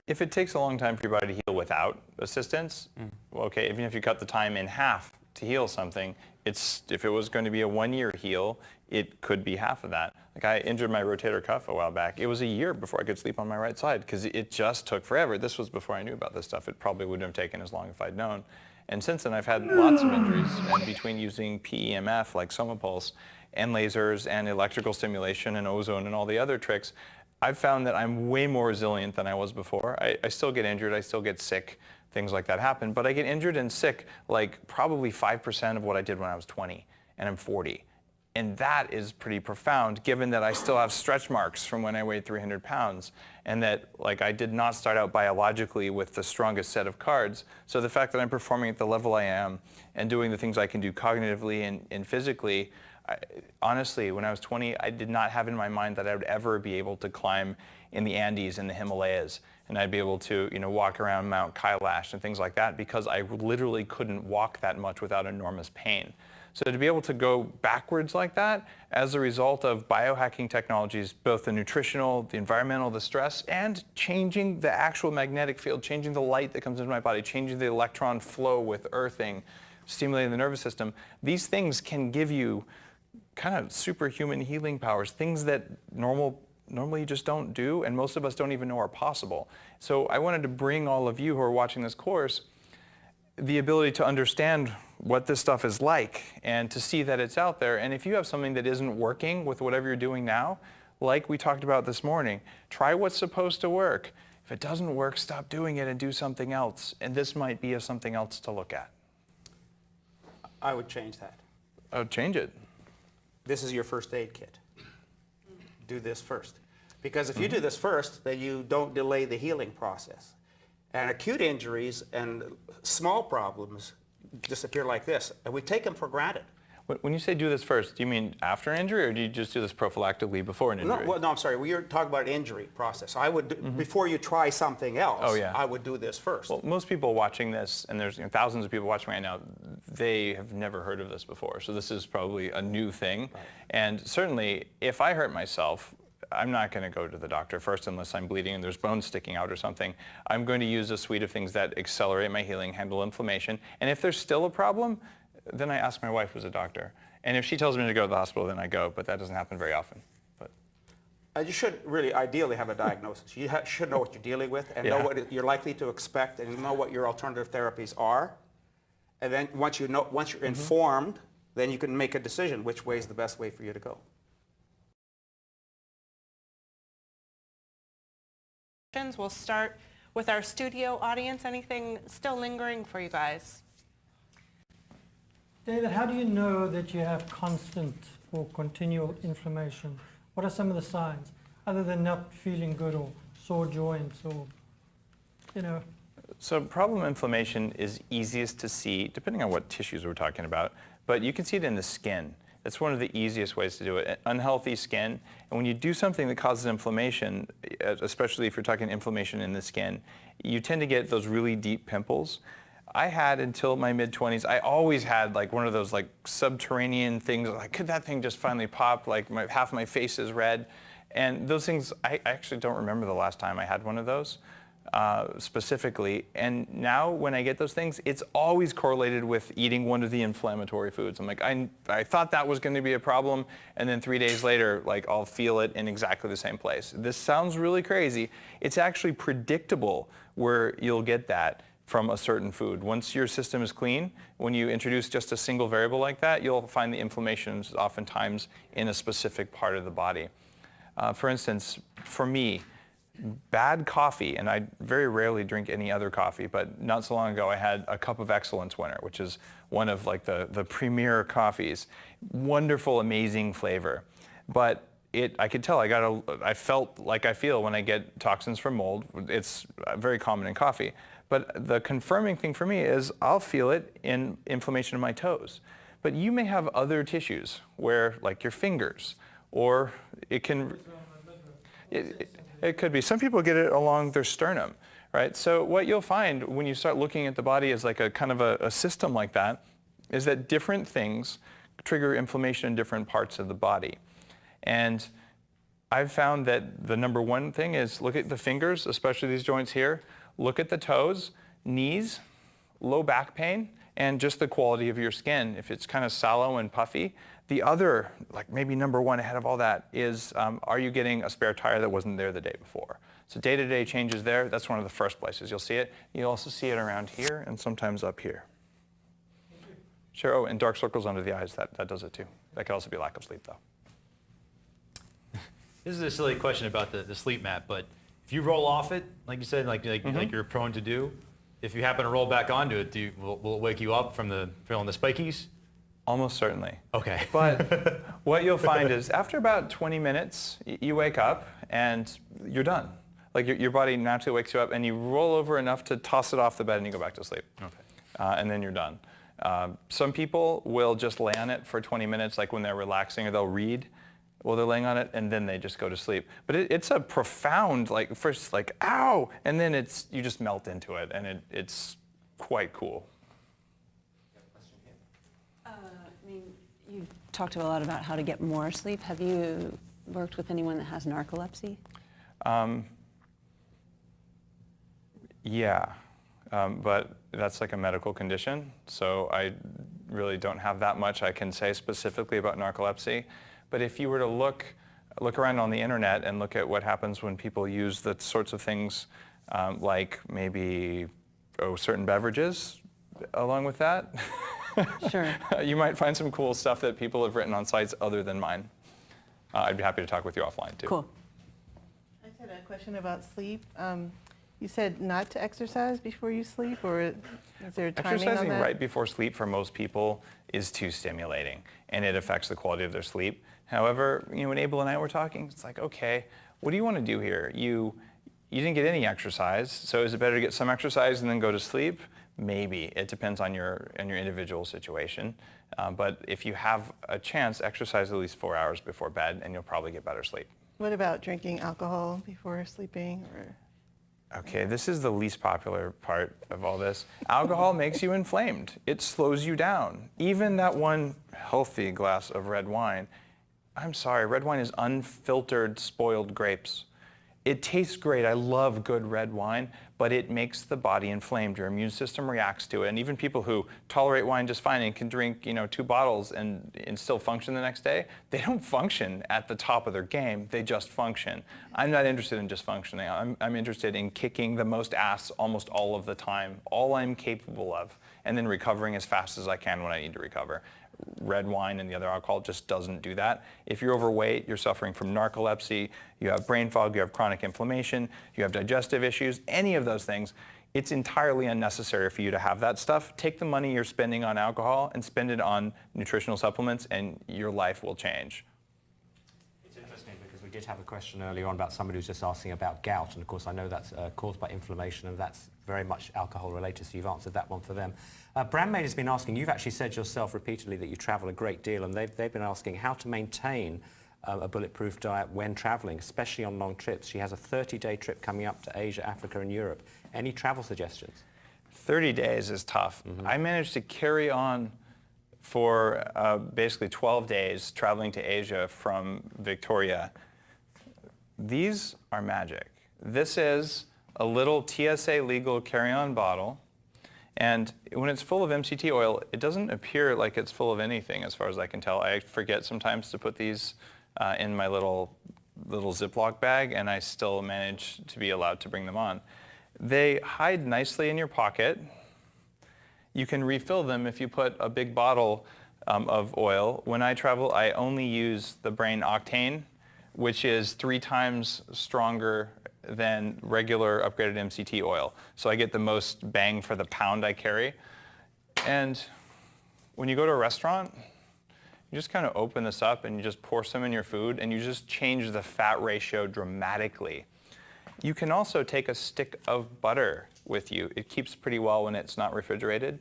If it takes a long time for your body to heal without assistance, well, okay, even if you cut the time in half to heal something, if it was going to be a 1-year heal, it could be half of that. Like I injured my rotator cuff a while back. It was a year before I could sleep on my right side because it just took forever. This was before I knew about this stuff. It probably wouldn't have taken as long if I'd known. And since then, I've had lots of injuries. And between using PEMF like SomaPulse and lasers and electrical stimulation and ozone and all the other tricks, I've found that I'm way more resilient than I was before. I still get injured, I still get sick, things like that happen, but I get injured and sick like probably 5% of what I did when I was 20, and I'm 40. And that is pretty profound, given that I still have stretch marks from when I weighed 300 pounds, and that like I did not start out biologically with the strongest set of cards. So the fact that I'm performing at the level I am and doing the things I can do cognitively and physically, honestly, when I was 20, I did not have in my mind that I would ever be able to climb in the Andes and the Himalayas, and I'd be able to, walk around Mount Kailash and things like that because I literally couldn't walk that much without enormous pain. So to be able to go backwards like that as a result of biohacking technologies, both the nutritional, the environmental, the stress, and changing the actual magnetic field, changing the light that comes into my body, changing the electron flow with earthing, stimulating the nervous system, these things can give you kind of superhuman healing powers, things that normally you just don't do, and most of us don't even know are possible. So I wanted to bring all of you who are watching this course the ability to understand what this stuff is like and to see that it's out there. And if you have something that isn't working with whatever you're doing now, like we talked about this morning, try what's supposed to work. If it doesn't work, stop doing it and do something else. And this might be something else to look at. I would change that. I would change it. This is your first aid kit. Do this first. Because if you do this first, then you don't delay the healing process. And acute injuries and small problems disappear like this, and we take them for granted. When you say do this first, do you mean after injury, or do you just do this prophylactically before an injury? No, I'm sorry. We are talking about an injury process. I would, before you try something else, I would do this first. Well, most people watching this, and there's thousands of people watching right now, they have never heard of this before. So this is probably a new thing. Right. And certainly, if I hurt myself, I'm not going to go to the doctor first unless I'm bleeding and there's bones sticking out or something. I'm going to use a suite of things that accelerate my healing, handle inflammation. And if there's still a problem, then I ask my wife, who's a doctor. And if she tells me to go to the hospital, then I go. But that doesn't happen very often. But you should really ideally have a diagnosis. You should know what you're dealing with and know what you're likely to expect and know what your alternative therapies are. And then once you're informed, then you can make a decision which way is the best way for you to go. We'll start with our studio audience. Anything still lingering for you guys? David, how do you know that you have constant or continual inflammation? What are some of the signs, other than not feeling good or sore joints or, So problem inflammation is easiest to see, depending on what tissues we're talking about, but you can see it in the skin. That's one of the easiest ways to do it. Unhealthy skin, and when you do something that causes inflammation, especially if you're talking inflammation in the skin, you tend to get those really deep pimples. I had, until my mid-20s, I always had like one of those like subterranean things, like could that thing just finally pop, like half my face is red. And those things, I actually don't remember the last time I had one of those. Specifically, and now when I get those things, it's always correlated with eating one of the inflammatory foods. I'm like, I thought that was going to be a problem, and then 3 days later, like I'll feel it in exactly the same place. This sounds really crazy. It's actually predictable where you'll get that from a certain food. Once your system is clean, when you introduce just a single variable like that, you'll find the inflammation is oftentimes in a specific part of the body. For instance, for me, bad coffee, and I very rarely drink any other coffee, but not so long ago I had a Cup of Excellence winner, which is one of like the premier coffees. Wonderful, amazing flavor. But I could tell I felt like I feel when I get toxins from mold. It's very common in coffee. But the confirming thing for me is I'll feel it in inflammation in my toes. But you may have other tissues where, like your fingers, or it can... It could be. Some people get it along their sternum, right? So what you'll find when you start looking at the body as like a kind of a system like that is that different things trigger inflammation in different parts of the body. And I've found that the number one thing is look at the fingers, especially these joints here. Look at the toes, knees, low back pain, and just the quality of your skin. If it's kind of sallow and puffy. The other, like maybe number one ahead of all that, is are you getting a spare tire that wasn't there the day before? So day-to-day changes there, that's one of the first places you'll see it. You'll also see it around here and sometimes up here. Sure, oh, and dark circles under the eyes, that does it too. That could also be lack of sleep though. This is a silly question about the sleep map, but if you roll off it, like you said, like you're prone to do, if you happen to roll back onto it, will it wake you up from feeling the spikies? Almost certainly. Okay. But what you'll find is after about 20 minutes, you wake up and you're done. Like your body naturally wakes you up and you roll over enough to toss it off the bed and you go back to sleep. Okay. And then you're done. Some people will just lay on it for 20 minutes, like when they're relaxing, or they'll read while they're laying on it, and then they just go to sleep. But it's a profound, like first like, ow, and then you just melt into it, and it's quite cool. I mean, you talked a lot about how to get more sleep. Have you worked with anyone that has narcolepsy? Yeah, but that's like a medical condition, so I really don't have that much I can say specifically about narcolepsy. But if you were to look around on the internet and look at what happens when people use the sorts of things like maybe certain beverages along with that, Sure. you might find some cool stuff that people have written on sites other than mine. I'd be happy to talk with you offline too. Cool. I just had a question about sleep. You said not to exercise before you sleep, or is there a timing on Exercising that? right before sleep for most people is too stimulating, and it affects the quality of their sleep. However, when Abel and I were talking, it's like, okay, what do you want to do here? You didn't get any exercise, so is it better to get some exercise and then go to sleep? Maybe. It depends on your individual situation. But if you have a chance, exercise at least 4 hours before bed, and you'll probably get better sleep. What about drinking alcohol before sleeping? Or Okay, this is the least popular part of all this. Alcohol makes you inflamed. It slows you down. Even that one healthy glass of red wine, I'm sorry, red wine is unfiltered, spoiled grapes. It tastes great. I love good red wine, but it makes the body inflamed. Your immune system reacts to it. And even people who tolerate wine just fine and can drink, 2 bottles and still function the next day, they don't function at the top of their game. They just function. I'm not interested in just functioning. I'm interested in kicking the most ass almost all of the time, all I'm capable of, and then recovering as fast as I can when I need to recover. Red wine and the other alcohol just doesn't do that. If you're overweight, you're suffering from narcolepsy, you have brain fog, you have chronic inflammation, you have digestive issues, any of those things, it's entirely unnecessary for you to have that stuff. Take the money you're spending on alcohol and spend it on nutritional supplements, and your life will change. It's interesting because we did have a question earlier on about somebody who's just asking about gout, and of course I know that's caused by inflammation, and that's very much alcohol related, so you've answered that one for them. Brandmaid has been asking, you've actually said yourself repeatedly that you travel a great deal, and they've been asking how to maintain a bulletproof diet when traveling, especially on long trips. She has a 30-day trip coming up to Asia, Africa, and Europe. Any travel suggestions? 30 days is tough. I managed to carry on for basically 12 days traveling to Asia from Victoria. These are magic. This is a little TSA legal carry-on bottle, and when it's full of MCT oil, it doesn't appear like it's full of anything as far as I can tell. I forget sometimes to put these in my little Ziploc bag, and I still manage to be allowed to bring them on. They hide nicely in your pocket. You can refill them if you put a big bottle of oil. When I travel, I only use the Brain Octane, which is 3 times stronger than regular upgraded MCT oil. So I get the most bang for the pound I carry. And when you go to a restaurant, you just kind of open this up and you just pour some in your food, and you just change the fat ratio dramatically. You can also take a stick of butter with you. It keeps pretty well when it's not refrigerated.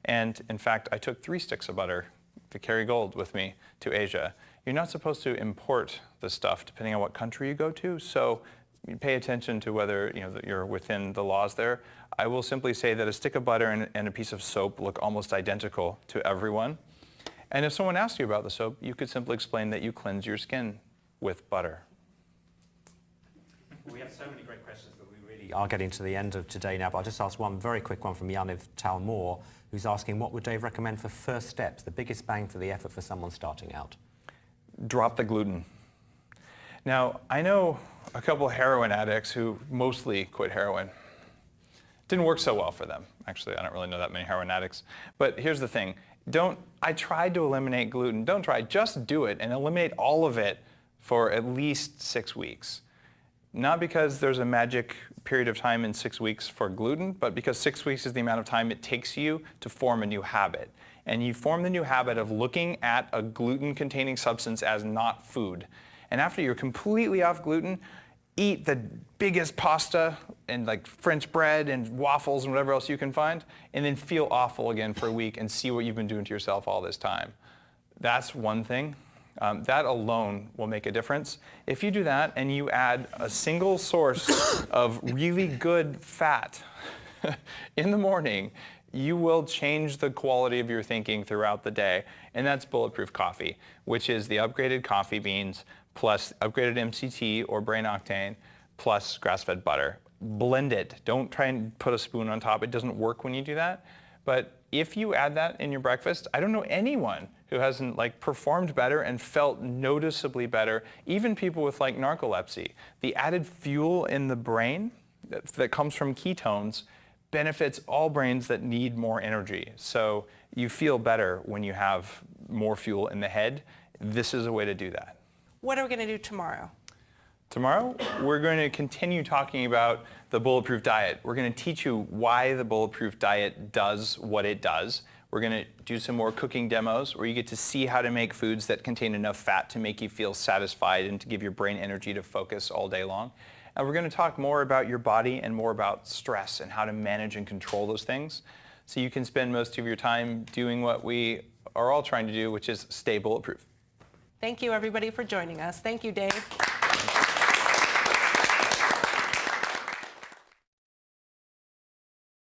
And in fact, I took 3 sticks of butter to carry gold with me to Asia. You're not supposed to import the stuff depending on what country you go to, so you pay attention to whether that you're within the laws there. I will simply say that a stick of butter and a piece of soap look almost identical to everyone. And if someone asks you about the soap, you could simply explain that you cleanse your skin with butter. We have so many great questions that we really are getting to the end of today now, but I'll just ask one very quick one from Yaniv Talmor, who's asking, what would Dave recommend for first steps, the biggest bang for the effort for someone starting out? Drop the gluten. Now, I know a couple heroin addicts who mostly quit heroin. Didn't work so well for them. Actually, I don't really know that many heroin addicts. But here's the thing. I tried to eliminate gluten. Don't try, just do it and eliminate all of it for at least 6 weeks. Not because there's a magic period of time in 6 weeks for gluten, but because 6 weeks is the amount of time it takes you to form a new habit. And you form the new habit of looking at a gluten-containing substance as not food. And after you're completely off gluten, eat the biggest pasta and like French bread and waffles and whatever else you can find, and then feel awful again for a week and see what you've been doing to yourself all this time. That's one thing. That alone will make a difference. If you do that and you add a single source of really good fat in the morning, you will change the quality of your thinking throughout the day. And that's Bulletproof Coffee, which is the upgraded coffee beans plus upgraded MCT or brain octane plus grass-fed butter. Blend it. Don't try and put a spoon on top. It doesn't work when you do that. But if you add that in your breakfast, I don't know anyone who hasn't performed better and felt noticeably better, even people with narcolepsy. The added fuel in the brain that comes from ketones benefits all brains that need more energy. So you feel better when you have more fuel in the head. This is a way to do that. What are we going to do tomorrow? Tomorrow, we're going to continue talking about the Bulletproof Diet. We're going to teach you why the Bulletproof Diet does what it does. We're going to do some more cooking demos where you get to see how to make foods that contain enough fat to make you feel satisfied and to give your brain energy to focus all day long. And we're going to talk more about your body and more about stress and how to manage and control those things so you can spend most of your time doing what we are all trying to do, which is stay bulletproof. Thank you, everybody, for joining us. Thank you, Dave.